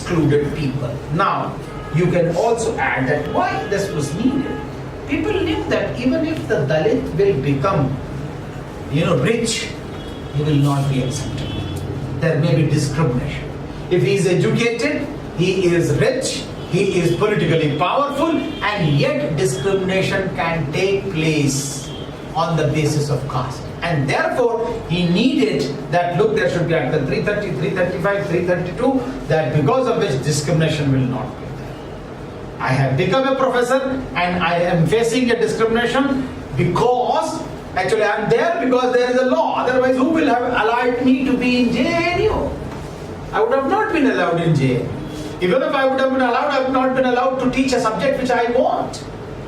excluded people. Now, you can also add that why this was needed. People knew that even if the Dalit will become, rich, he will not be accepted. There may be discrimination. If he is educated, he is rich, he is politically powerful, and yet discrimination can take place on the basis of caste. And therefore, he needed that, look, there should be Article 330, 335, 332, that because of which discrimination will not be there. I have become a professor and I am facing a discrimination because, actually I am there because there is a law. Otherwise, who will have allowed me to be in JNU? I would have not been allowed in JNU. Even if I would have been allowed, I would not have been allowed to teach a subject which I want.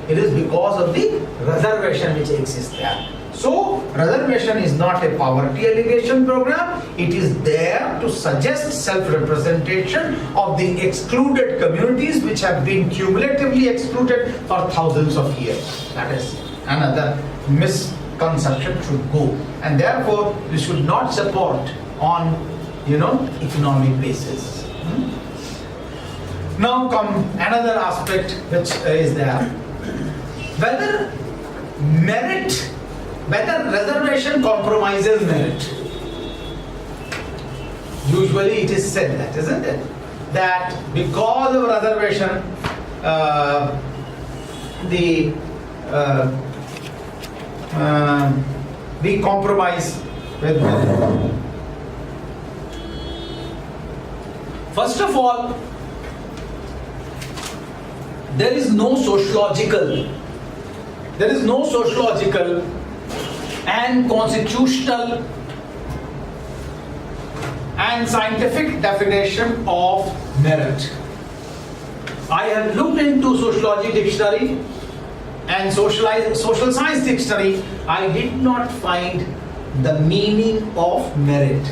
It is because of the reservation which exists there. So, reservation is not a poverty alleviation program. It is there to suggest self-representation of the excluded communities which have been cumulatively excluded for thousands of years. That is another misconception should go. And therefore, we should not support on, economic basis. Now come another aspect which is there. Whether reservation compromises merit. Usually it is said that, isn't it? That because of reservation, we compromise with merit. First of all, there is no sociological and constitutional and scientific definition of merit. I have looked into sociology dictionary and social science dictionary. I did not find the meaning of merit.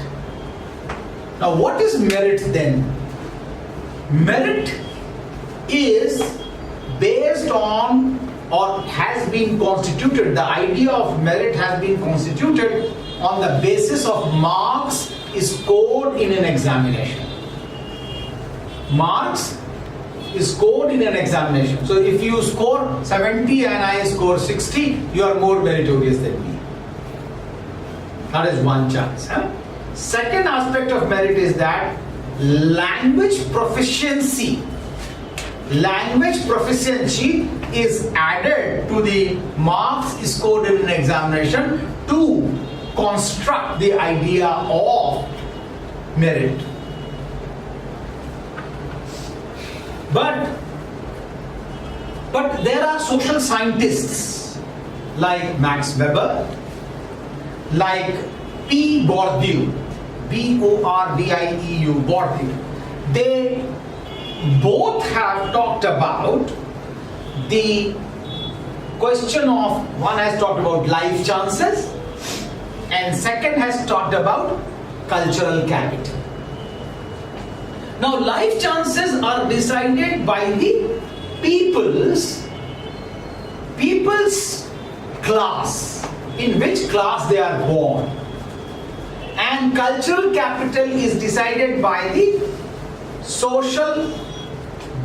Now, what is merit then? Merit is based on or has been constituted, the idea of merit has been constituted on the basis of marks scored in an examination. Marks scored in an examination. So if you score 70 and I score 60, you are more meritorious than me. That is one chance. Second aspect of merit is that language proficiency is added to the marks scored in an examination to construct the idea of merit. But there are social scientists like Max Weber, like P. Bourdieu, B-O-R-D-I-E-U, Bourdieu. They both have talked about the question of, one has talked about life chances and second has talked about cultural capital. Now, life chances are decided by the people's class, in which class they are born, and cultural capital is decided by the social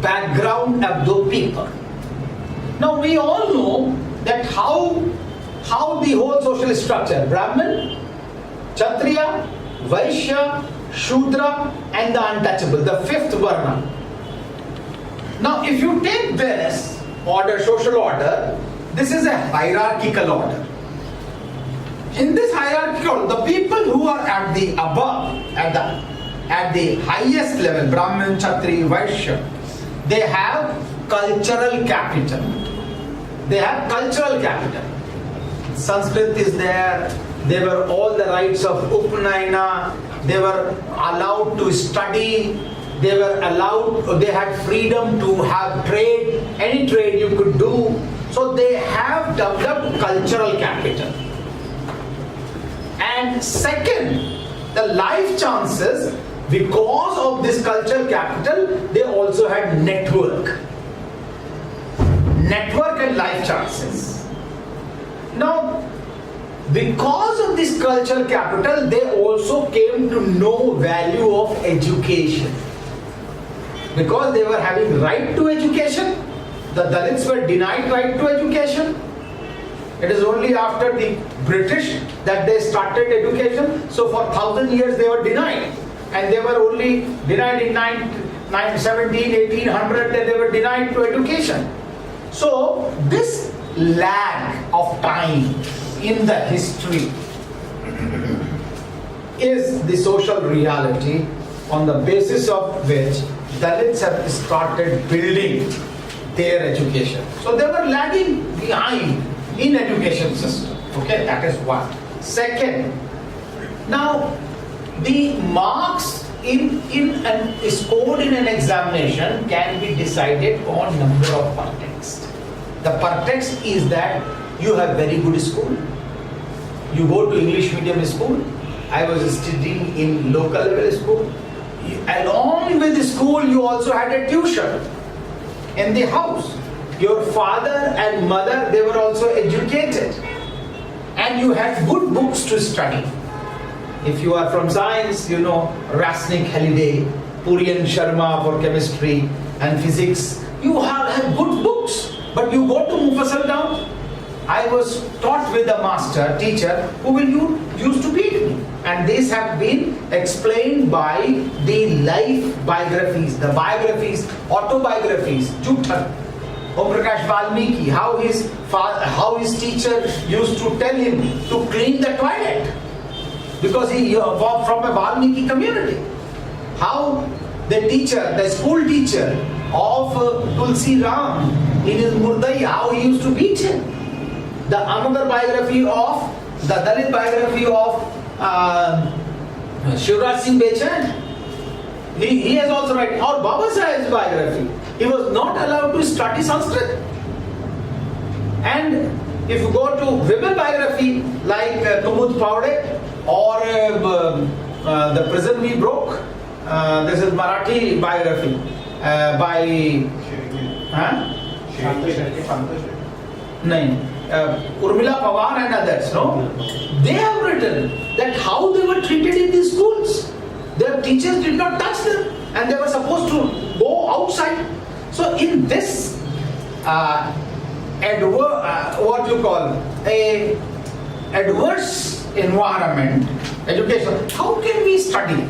background of the people. Now we all know that how the whole social structure, Brahmin, Kshatriya, Vaishya, Shudra and the untouchable, the fifth Varna. Now if you take this order, social order, this is a hierarchical order. In this hierarchical order, the people who are at the above, at the highest level, Brahmin, Kshatriya, Vaishya, they have cultural capital. Sanskrit is there. There were all the rights of Upanayana. They were allowed to study. They had freedom to have trade. Any trade you could do. So they have developed cultural capital. And second, the life chances, because of this cultural capital, they also had network and life chances. Now, because of this cultural capital, they also came to know value of education. Because they were having right to education. The Dalits were denied right to education. It is only after the British that they started education. So for 1,000 years they were denied. And they were only denied in 1800 that they were denied to education. So this lag of time in the history is the social reality on the basis of which Dalits have started building their education. So they were lagging behind in education system. Okay, that is one. Second, now the marks scored in an examination can be decided on number of pertext. The pertext is that you have very good school. You go to English medium school. I was studying in local level school. Along with the school, you also had a tuition in the house. Your father and mother, they were also educated. And you had good books to study. If you are from science, you know Rasnik, Halliday, Purian Sharma for chemistry and physics. You have had good books. But you go to Mufassal town, I was taught with a master, teacher, who used to beat me. And these have been explained by the life biographies, the biographies, autobiographies, Juthan, Om Prakash Valmiki, how his teacher used to tell him to clean the toilet. Because he was from a Valmiki community. How the school teacher of Tulsi Ram in his Murdai, how he used to beat him. The another biography of, the Dalit biography of Shivraj Singh Bechan, he has also written, or Baba Saheb's biography. He was not allowed to study Sanskrit. And if you go to women biography like Kumud Paude or The Prison We Broke, this is Marathi biography by Urmila Pawar and others, no? They have written that how they were treated in these schools. Their teachers did not touch them and they were supposed to go outside. So in this adverse environment, education, how can we study?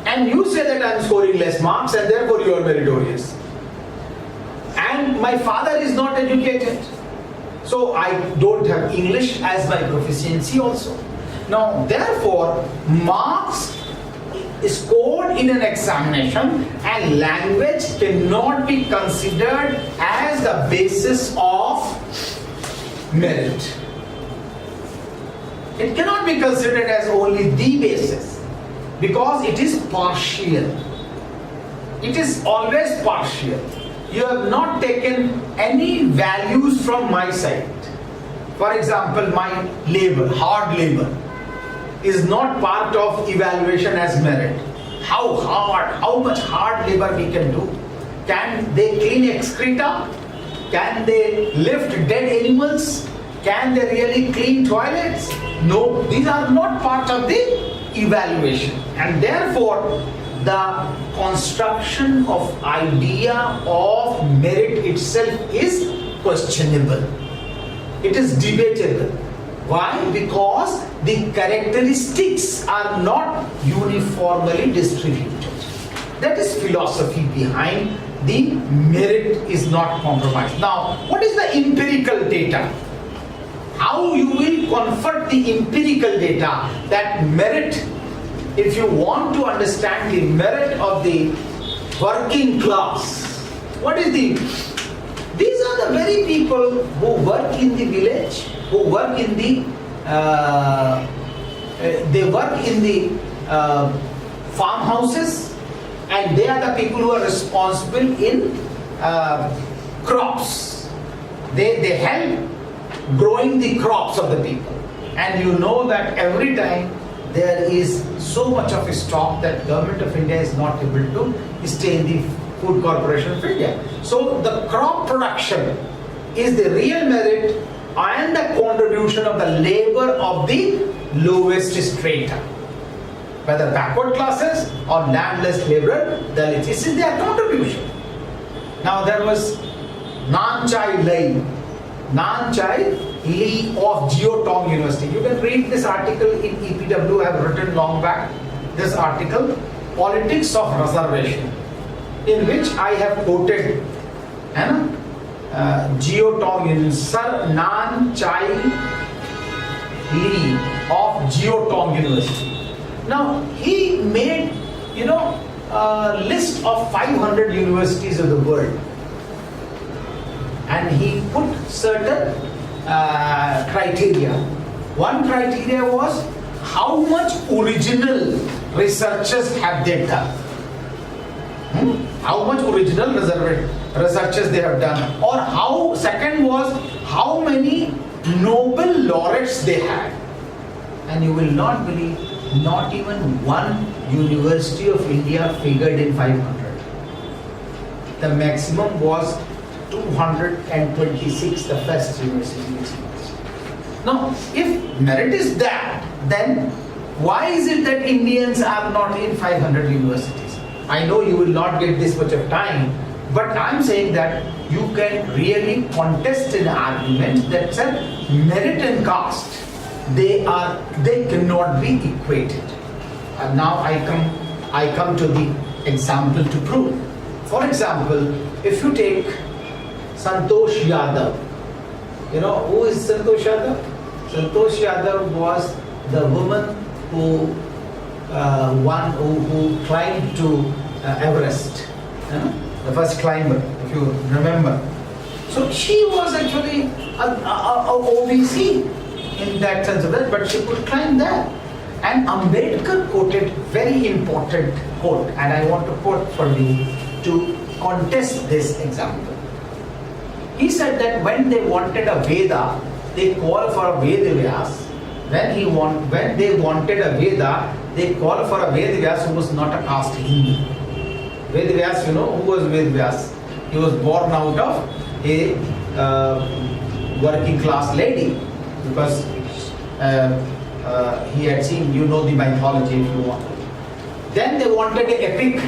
And you say that I am scoring less marks and therefore you are meritorious. And my father is not educated. So I don't have English as my proficiency also. Now therefore, marks scored in an examination and language cannot be considered as the basis of merit. It cannot be considered as only the basis because it is partial. It is always partial. You have not taken any values from my side. For example, my labor, hard labor, is not part of evaluation as merit. How much hard labor we can do? Can they clean excreta? Can they lift dead animals? Can they really clean toilets? No, these are not part of the evaluation. And therefore, the construction of idea of merit itself is questionable. It is debatable. Why? Because the characteristics are not uniformly distributed. That is philosophy behind the merit is not compromised. Now, what is the empirical data? How you will convert the empirical data that merit, if you want to understand the merit of the working class, what is the, these are the very people who work in the village, who work in the, they work in the farmhouses, and they are the people who are responsible in crops. They help growing the crops of the people. And you know that every time there is so much of a stock that Government of India is not able to stay in the Food Corporation of India. So the crop production is the real merit and the contribution of the labor of the lowest strata. whether backward classes or landless laborer, Dalits. This is their contribution. Now there was Nanchai Lee of Geotong University. You can read this article in EPW. I have written long back this article, Politics of Reservation, in which I have quoted Geotong University, Sir Nanchai Lee of Geotong University. Now he made, a list of 500 universities of the world, and he put certain criteria. One criteria was how much original researchers have they done. How much original researches they have done, or how. Second was how many Nobel laureates they had, and you will not believe, not even one University of India figured in 500. The maximum was 226, the first university. Now, if merit is that, then why is it that Indians are not in 500 universities? I know you will not get this much of time, but I'm saying that you can really contest an argument that said merit and caste, they cannot be equated. And now I come to the example to prove. For example, if you take Santosh Yadav, who is Santosh Yadav? Santosh Yadav was the woman who climbed to Everest, the first climber, if you remember. So she was actually a OBC in that sense of that, but she could climb that. And Ambedkar quoted very important quote, and I want to quote for you to contest this example. He said that when they wanted a Veda, they called for a Vedavyas. When they wanted a Veda, they called for a Vedavyas who was not a caste Hindu. Vedavyas, who was Vedavyas? He was born out of a working class lady, because he had seen, the mythology if you want. Then they wanted an epic,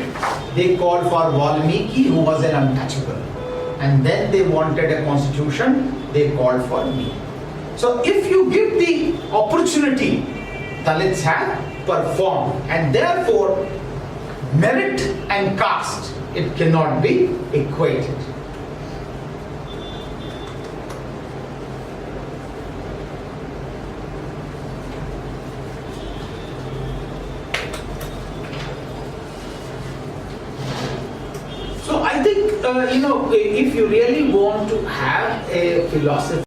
they called for Valmiki, who was an untouchable. And then they wanted a constitution, they called for me. So if you give the opportunity, Dalits have performed, and therefore merit and caste, it cannot be equated. So I think, if you really want to have a philosophy